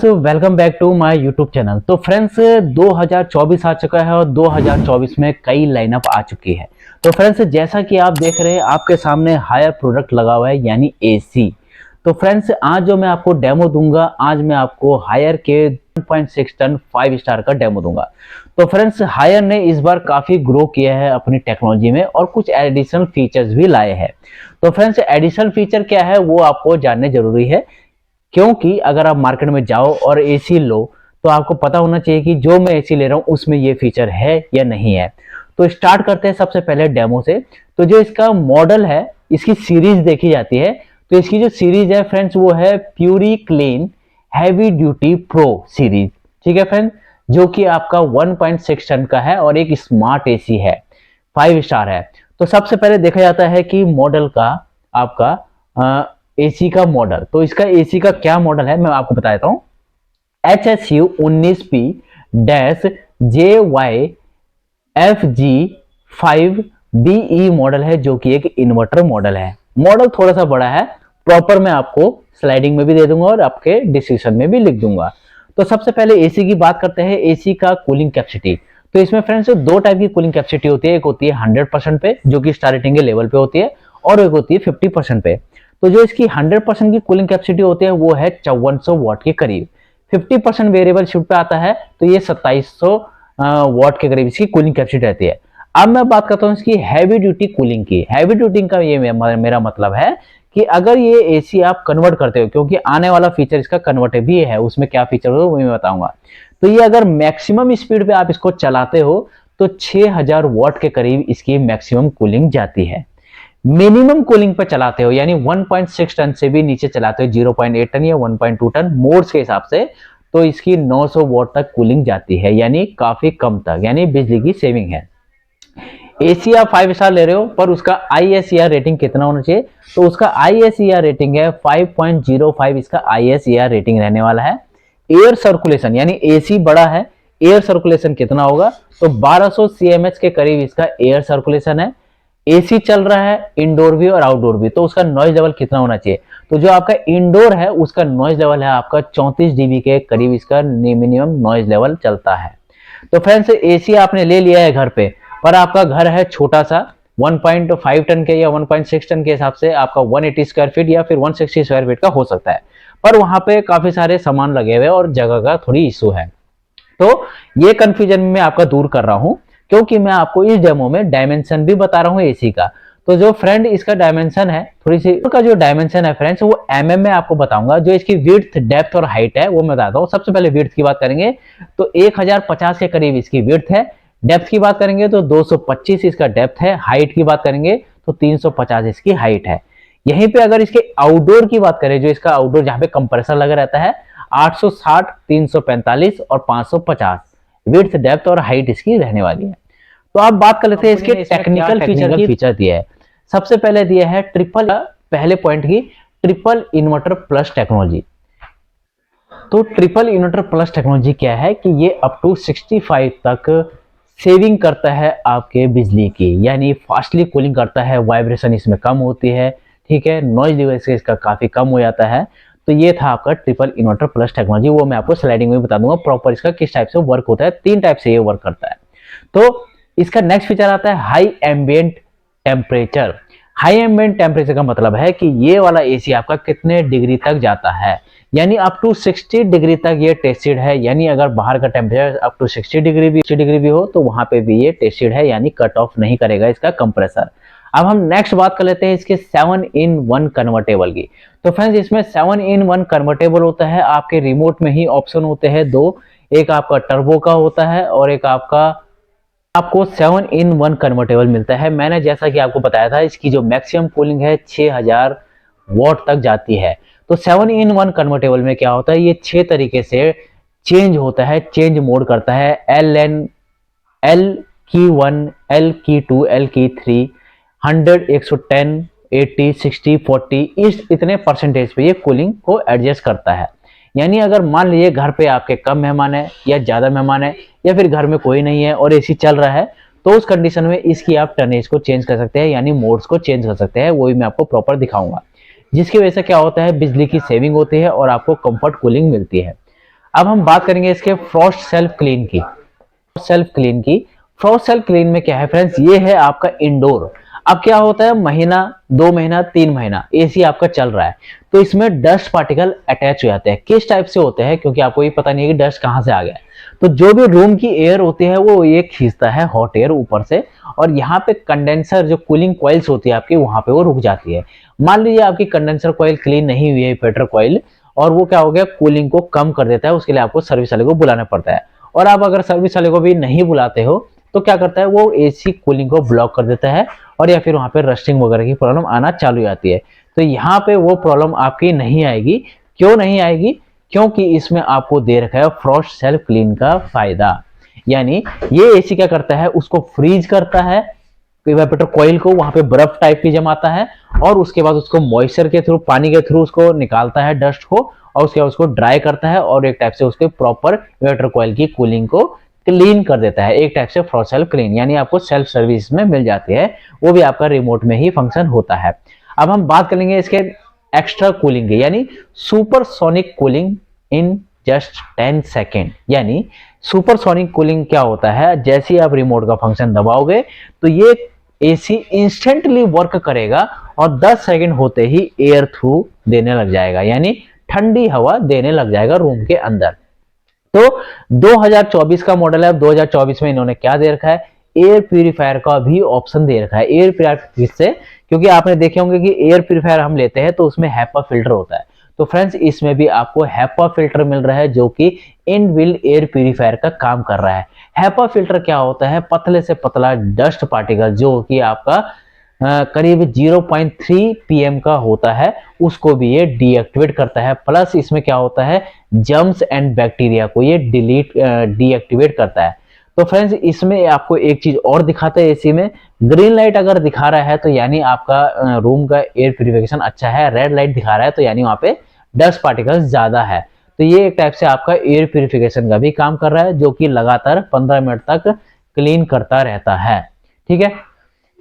So welcome back to my YouTube channel. तो friends 2024 आ चुका है और 2024 में कई लाइनअप आ चुकी है। तो फ्रेंड्स जैसा कि आप देख रहे हैं आपके सामने हायर प्रोडक्ट लगा हुआ है यानी एसी। तो फ्रेंड्स आज जो मैं आपको डेमो दूंगा, आज मैं आपको हायर के 1.6 टन 5 स्टार का डेमो दूंगा। तो फ्रेंड्स हायर ने इस बार काफी ग्रो किया है अपनी टेक्नोलॉजी में और कुछ एडिशनल फीचर्स भी लाए हैं। तो फ्रेंड्स एडिशनल फीचर क्या है वो आपको जानने जरूरी है, क्योंकि अगर आप मार्केट में जाओ और एसी लो तो आपको पता होना चाहिए कि जो मैं एसी ले रहा हूं उसमें ये फीचर है या नहीं है। तो स्टार्ट करते हैं सबसे पहले डेमो से। तो जो इसका मॉडल है, इसकी सीरीज देखी जाती है। तो इसकी जो सीरीज है फ्रेंड्स वो है puree clean heavy duty pro series. ठीक है फ्रेंड्स, जो कि आपका 1.6 टन का है और एक स्मार्ट एसी है, 5 स्टार है। तो सबसे पहले देखा जाता है कि मॉडल का आपका एसी का मॉडल। तो इसका एसी का क्या मॉडल है मैं आपको बता देता हूं। HSU 19P JY FG5BE model है, जो कि एक इन्वर्टर मॉडल है। मॉडल थोड़ा सा बड़ा है, प्रॉपर मैं आपको स्लाइडिंग में भी दे दूंगा और आपके डिस्क्रिप्शन में भी लिख दूंगा। तो सबसे पहले एसी की बात करते हैं, एसी का कूलिंग कैपेसिटी। तो इसमें फ्रेंड्स दो टाइप की कूलिंग कैपेसिटी होती है, एक होती है 100% पे जो कि स्टार रेटिंग के लेवल पे होती है, और एक होती है 50% पे। तो जो इसकी 100% की कूलिंग कैपेसिटी होती है वो है 5400 वॉट के करीब। 50% वेरिएबल शिफ्ट पे आता है तो ये 2700 वॉट के करीब इसकी कूलिंग कैपेसिटी रहती है। अब मैं बात करता हूँ इसकी हैवी ड्यूटी कूलिंग की। हैवी ड्यूटी का ये मेरा मतलब है कि अगर ये एसी आप कन्वर्ट करते हो, क्योंकि आने वाला फीचर इसका कन्वर्टर भी है, उसमें क्या फीचर हो वो मैं बताऊंगा। तो ये अगर मैक्सिमम स्पीड पे आप इसको चलाते हो तो 6000 वॉट के करीब इसकी मैक्सिमम कूलिंग जाती है। मिनिमम कूलिंग पे चलाते हो यानी 1.6 टन से भी नीचे चलाते हो, 0.8 टन या 1.2 टन मोड्स के हिसाब से, तो इसकी 900 वॉट तक कूलिंग जाती है, यानी काफी कम तक, यानी बिजली की सेविंग है। एसी आप 5 स्टार ले रहे हो पर उसका ISER रेटिंग कितना होना चाहिए? तो उसका ISER रेटिंग है 5.05, इसका ISER रेटिंग रहने वाला है। एयर सर्कुलेशन यानी एसी बड़ा है, एयर सर्कुलेशन कितना होगा? तो 1200 CMH के करीब इसका एयर सर्कुलेशन है। एसी चल रहा है इंडोर भी और आउटडोर भी, तो उसका नॉइज लेवल कितना होना चाहिए? तो जो आपका इंडोर है उसका नॉइज लेवल है आपका 34 dB के करीब इसका मिनिमम नॉइज लेवल चलता है। तो फ्रेंड्स एसी आपने ले लिया है घर पे, पर आपका घर है छोटा सा, 1.5 टन के या 1.6 टन के हिसाब से आपका 180 स्क्वायर फीट या फिर 160 स्क्वायर फीट का हो सकता है, पर वहां पे काफी सारे सामान लगे हुए और जगह का थोड़ी इशू है। तो ये कंफ्यूजन मैं आपका दूर कर रहा हूं, क्योंकि मैं आपको इस डेमो में डायमेंशन भी बता रहा हूं एसी का। तो जो फ्रेंड इसका डायमेंशन है, थोड़ी सी का जो डायमेंशन है फ्रेंड्स वो mm में आपको बताऊंगा। जो इसकी विड्थ, डेप्थ और हाइट है वो मैं बताता हूं। सबसे पहले विड्थ की बात करेंगे तो 1050 के करीब इसकी विड्थ है। डेप्थ की बात करेंगे तो 225 इसका डेप्थ है। हाइट की बात करेंगे तो 350 इसकी हाइट है। यहीं पे अगर इसके आउटडोर की बात करें, जो इसका आउटडोर जहां पे कंप्रेसर लगा रहता है, 860, 345 और 550 विड्थ, डेप्थ और हाइट इसकी रहने वाली है। तो आप बात कर लेते हैं इसके टेक्निकल फीचर दिया है। सबसे पहले दिया है ट्रिपल, पहले पॉइंट की ट्रिपल इन्वर्टर प्लस टेक्नोलॉजी। तो ट्रिपल इन्वर्टर प्लस टेक्नोलॉजी क्या है कि ये अप टू 65 तक सेविंग करता है आपके बिजली की, यानी फास्टली कूलिंग करता है, वाइब्रेशन इसमें कम होती है, ठीक है, नॉइज लेवल से इसका काफी कम हो जाता है। तो ये था आपका ट्रिपल इन्वर्टर प्लस टेक्नोलॉजी, वो मैं आपको स्लाइडिंग में बता दूंगा प्रॉपर इसका किस टाइप से वर्क होता है। 3 टाइप से ये वर्क करता है। तो इसका नेक्स्ट फीचर आता है high ambient temperature. High ambient temperature का मतलब है कि ये वाला एसी आपका कितने डिग्री तक जाता है, यानी अप टू 60 डिग्री तक ये टेस्टेड है। यानी अगर बाहर का टेम्परेचर अप टू 60 डिग्री भी हो तो वहां पे भी ये टेस्टेड है, यानी कट ऑफ नहीं करेगा इसका कंप्रेसर। अब हम नेक्स्ट बात कर लेते हैं इसके 7-in-1 कन्वर्टेबल की। तो फ्रेंड्स इसमें 7-in-1 कन्वर्टेबल होता है। आपके रिमोट में ही ऑप्शन होते हैं दो, एक आपका टर्बो का होता है और एक आपको 7-in-1 कन्वर्टेबल मिलता है। मैंने जैसा कि आपको बताया था इसकी जो मैक्सिमम कूलिंग है 6000 वॉट तक जाती है। तो 7-in-1 कन्वर्टेबल में क्या होता है, ये 6 तरीके से चेंज होता है, चेंज मोड करता है। L की 1, L की 2, L की 3, 100, 110, 80, 60, 40 इस इतने परसेंटेज पे ये कूलिंग को एडजस्ट करता है। यानी अगर मान लीजिए घर पे आपके कम मेहमान है या ज्यादा मेहमान है या फिर घर में कोई नहीं है और एसी चल रहा है, तो उस कंडीशन में इसकी आप टर्नेज को चेंज कर सकते हैं, यानी मोड्स को चेंज कर सकते हैं। वो भी मैं आपको प्रॉपर दिखाऊंगा, जिसकी वजह से क्या होता है बिजली की सेविंग होती है और आपको कंफर्ट कूलिंग मिलती है। अब हम बात करेंगे इसके फ्रॉस्ट सेल्फ क्लीन की। फ्रॉस्ट सेल्फ क्लीन में क्या है फ्रेंड्स, ये है आपका इंडोर। अब क्या होता है, महीना 2 महीना 3 महीना एसी आपका चल रहा है तो इसमें डस्ट पार्टिकल अटैच हो जाते हैं। किस टाइप से होते हैं, क्योंकि आपको ये पता नहीं है कि डस्ट कहाँ से आ गया है। तो जो भी रूम की एयर होती है वो ये खींचता है हॉट एयर ऊपर से, और यहाँ पे कंडेंसर जो कूलिंग कॉइल्स होती है आपकी, वहां पे वो रुक जाती है। मान लीजिए आपकी कंडेंसर कॉइल क्लीन नहीं हुई है, पेटर कॉइल, और वो क्या हो गया, कूलिंग को कम कर देता है। उसके लिए आपको सर्विस वाले को बुलाना पड़ता है, और आप अगर सर्विस वाले को भी नहीं बुलाते हो तो क्या करता है, वो एसी कूलिंग को ब्लॉक कर देता है, और या फिर वहां पे रस्टिंग वगैरह की प्रॉब्लम आना चालू हो जाती है। तो यहाँ पे वो प्रॉब्लम आपकी नहीं आएगी। क्यों नहीं आएगी, क्योंकि इसमें आपको दे रखा है फ्रॉस्ट सेल्फ क्लीन का फायदा। यानी ये एसी क्या करता है, उसको फ्रीज करता है, इवेपोरेटर कॉइल को वहां पे बर्फ टाइप की जमाता है, और उसके बाद उसको मॉइस्चर के थ्रू, पानी के थ्रू उसको निकालता है डस्ट को, और उसके बाद उसको ड्राई करता है, और एक टाइप से उसके प्रॉपर इवेपोरेटर कॉइल की कूलिंग को क्लीन कर देता है। एक टाइप से फ्रॉस्ट सेल्फ क्लीन, यानी आपको सेल्फ सर्विस में मिल जाती है, वो भी आपका रिमोट में ही फंक्शन होता है। अब हम बात करेंगे इसके एक्स्ट्रा कूलिंग की, यानी supersonic cooling in just 10 second. यानी सुपरसोनिक कूलिंग क्या होता है, जैसे ही आप रिमोट का फंक्शन दबाओगे तो ये एसी इंस्टेंटली वर्क करेगा, और 10 सेकंड होते ही एयर थ्रू देने लग जाएगा, यानी ठंडी हवा देने लग जाएगा रूम के अंदर। तो 2024 का मॉडल है। 2024 में इन्होंने क्या दे रखा है, एयर प्यूरिफायर का भी ऑप्शन दे रखा है। एयर प्यूरिफायर से, क्योंकि आपने देखे होंगे कि एयर प्यूरिफायर हम लेते हैं तो उसमें हैपा फिल्टर होता है, तो फ्रेंड्स इसमें भी आपको हैपा फिल्टर मिल रहा है, जो कि इनबिल्ट एयर प्यूरिफायर का काम कर रहा है। हैपा फिल्टर क्या होता है, पतले से पतला डस्ट पार्टिकल जो कि आपका करीब 0.3 पीएम का होता है, उसको भी ये डीएक्टिवेट करता है। प्लस इसमें क्या होता है, जर्म्स एंड बैक्टीरिया को ये डीएक्टिवेट करता है। तो फ्रेंड्स इसमें आपको एक चीज और दिखाता है, एसी में ग्रीन लाइट अगर दिखा रहा है तो यानी आपका रूम का एयर प्यूरिफिकेशन अच्छा है, रेड लाइट दिखा रहा है तो यानी वहां पे डस्ट पार्टिकल्स ज्यादा है। तो ये एक टाइप से आपका एयर प्यूरिफिकेशन का भी काम कर रहा है, जो कि लगातार 15 मिनट तक क्लीन करता रहता है। ठीक है,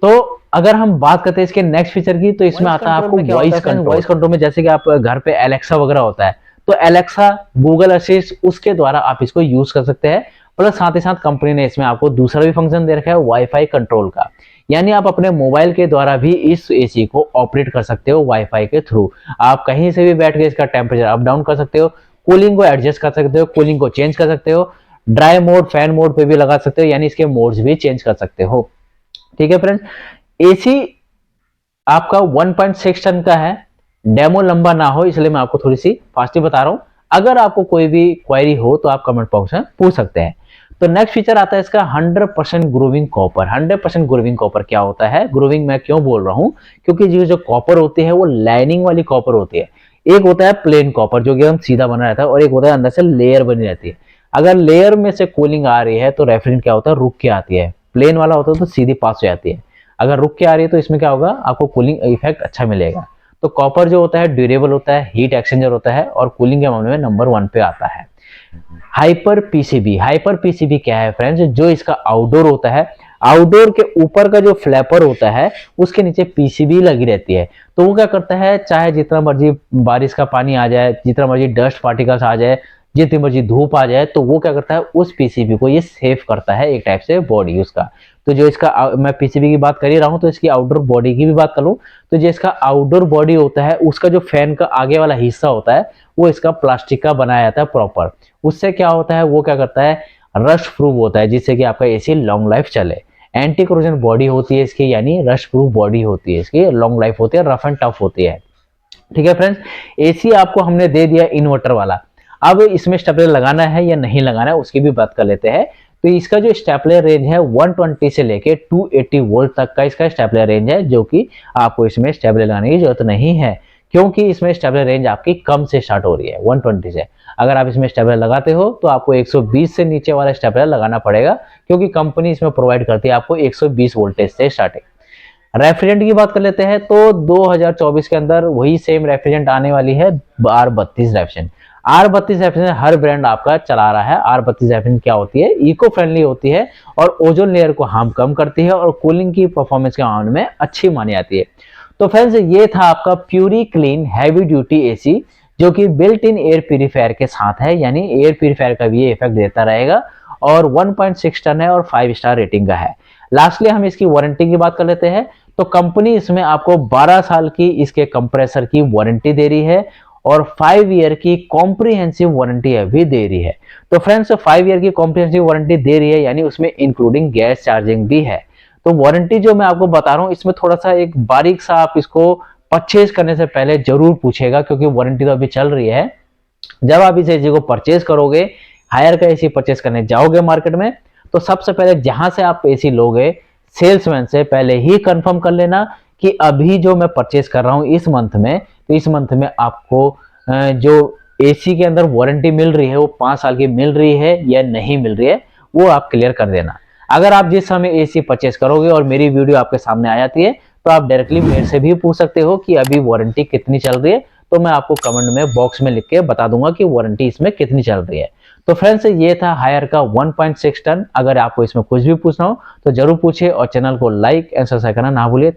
तो अगर हम बात करते हैं इसके नेक्स्ट फीचर की, तो इसमें आता है आपको वॉइस कंट्रोल में, जैसे कि आप घर पे एलेक्सा वगैरह होता है, तो एलेक्सा, गूगल असिस्ट, उसके द्वारा आप इसको यूज कर सकते हैं। प्लस साथ ही साथ कंपनी ने इसमें आपको दूसरा भी फंक्शन दे रखा है, वाईफाई कंट्रोल का, यानी आप अपने मोबाइल के द्वारा भी इस एसी को ऑपरेट कर सकते हो वाईफाई के थ्रू। आप कहीं से भी बैठ के इसका टेम्परेचर अप डाउन कर सकते हो, कूलिंग को एडजस्ट कर सकते हो, कूलिंग को चेंज कर सकते हो, ड्राई मोड, फैन मोड पे भी लगा सकते हो, यानी इसके मोड्स भी चेंज कर सकते हो। ठीक है फ्रेंड्स, एसी आपका 1.6 टन का है। डेमो लंबा ना हो इसलिए मैं आपको थोड़ी सी फास्टली बता रहा हूं। अगर आपको कोई भी क्वेरी हो तो आप कमेंट बॉक्स में पूछ सकते हैं। तो नेक्स्ट फीचर आता है इसका 100% ग्रूविंग कॉपर। 100% ग्रूविंग कॉपर क्या होता है, ग्रूविंग मैं क्यों बोल रहा हूं, क्योंकि जो कॉपर होती है वो लाइनिंग वाली कॉपर होती है। एक होता है प्लेन कॉपर जो कि हम सीधा बना रहता है, और एक होता है अंदर से लेयर बनी रहती है। अगर लेयर में से कूलिंग आ रही है तो रेफ्रिजरेंट क्या होता है, रुक के आती है। प्लेन वाला होता है तो सीधी पास हो जाती है। अगर रुक के आ रही है तो इसमें क्या होगा, आपको कूलिंग इफेक्ट अच्छा मिलेगा। तो कॉपर जो होता है ड्यूरेबल होता है, हीट एक्सचेंजर होता है, और कूलिंग के मामले में नंबर 1 पे आता है। हाइपर पीसीबी, हाइपर पीसीबी क्या है फ्रेंड्स, जो इसका आउटडोर होता है, आउटडोर के ऊपर का जो फ्लैपर होता है उसके नीचे पीसीबी लगी रहती है। तो वो क्या करता है, चाहे जितना मर्जी बारिश का पानी आ जाए, जितना मर्जी डस्ट पार्टिकल्स आ जाए, जितनी मर्जी धूप आ जाए, तो वो क्या करता है, उस पीसीबी को ये सेव करता है, एक टाइप से बॉडी उसका। तो जो इसका, मैं पीसीबी की बात कर ही रहा हूँ तो इसकी आउटडोर बॉडी की भी बात करूँ, तो जो इसका आउटडोर बॉडी होता है उसका जो फैन का आगे वाला हिस्सा होता है वो इसका प्लास्टिक का बनाया जाता है प्रॉपर। उससे क्या होता है, वो क्या करता है, रस्ट प्रूफ होता है, जिससे कि आपका एसी लॉन्ग लाइफ चले। एंटी कोरोजन बॉडी होती है इसकी, यानी रस्ट प्रूफ बॉडी होती है इसकी, लॉन्ग लाइफ होती है, रफ एंड टफ होती है। ठीक है फ्रेंड्स, एसी आपको हमने दे दिया इन्वर्टर वाला। अब इसमें स्टेपलर लगाना है या नहीं लगाना है उसकी भी बात कर लेते हैं। तो इसका जो स्टेपलर रेंज है 120 से लेके 280 वोल्ट तक का इसका स्टेपलर रेंज है, जो कि आपको इसमें स्टेपलर लगाने की जरूरत नहीं है, क्योंकि इसमें स्टेपलर रेंज आपकी कम से स्टार्ट हो रही है 120 से। अगर आप इसमें स्टेपलर लगाते हो तो आपको 120 से नीचे वाला स्टेपलर लगाना पड़ेगा, क्योंकि कंपनी इसमें प्रोवाइड करती है आपको 120 वोल्टेज से स्टार्टिंग। रेफ्रिजरेंट की बात कर लेते हैं तो 2024 के अंदर वही सेम रेफ्रिजरेंट आने वाली है, R32 रेफ्रिजरेंट। R32 रेफ्रिजरेंट हर ब्रांड आपका चला रहा है। R32 रेफ्रिजरेंट क्या होती है, इको फ्रेंडली होती है, और ओजोन लेयर को हार्म कम करती है, और कूलिंग की परफॉर्मेंस के मामले में अच्छी मानी जाती है। तो फ्रेंड्स ये था आपका puree clean heavy duty AC, जो कि बिल्ट इन एयर प्यूरीफायर के साथ है, यानी एयर प्यूरीफायर का भी ये इफेक्ट देता रहेगा, और 1.6 टन है और 5 स्टार रेटिंग का है। लास्टली हम इसकी वारंटी की बात कर लेते हैं। तो कंपनी इसमें आपको 12 साल की इसके कंप्रेसर की वारंटी दे रही है और 5 ईयर की कॉम्प्रिहेंसिव वारंटी अभी दे रही है। तो फ्रेंड्स 5 ईयर की कॉम्प्रिहेंसिव वारंटी दे रही है, यानी उसमें इंक्लूडिंग गैस चार्जिंग भी है। तो वारंटी जो मैं आपको बता रहा हूं, इसमें थोड़ा सा एक बारीक सा आप इसको परचेज करने से पहले जरूर पूछेगा, क्योंकि वारंटी तो अभी चल रही है। जब आप इस एसी को परचेज करोगे, हायर का एसी परचेज करने जाओगे मार्केट में, तो सबसे पहले जहां से आप एसी लोगे, सेल्समैन से पहले ही कंफर्म कर लेना कि अभी जो मैं परचेज कर रहा हूं इस मंथ में, तो इस मंथ में आपको जो एसी के अंदर वारंटी मिल रही है वो 5 साल की मिल रही है या नहीं मिल रही है, वो आप क्लियर कर देना। अगर आप जिस समय एसी परचेज करोगे और मेरी वीडियो आपके सामने आ जाती है, तो आप डायरेक्टली मेरे से भी पूछ सकते हो कि अभी वारंटी कितनी चल रही है, तो मैं आपको कमेंट में बॉक्स में लिख के बता दूंगा कि वारंटी इसमें कितनी चल रही है। तो फ्रेंड्स ये था हायर का 1.6 टन। अगर आपको इसमें कुछ भी पूछना हो तो जरूर पूछिए और चैनल को लाइक एंड सब्सक्राइब करना ना भूलिए।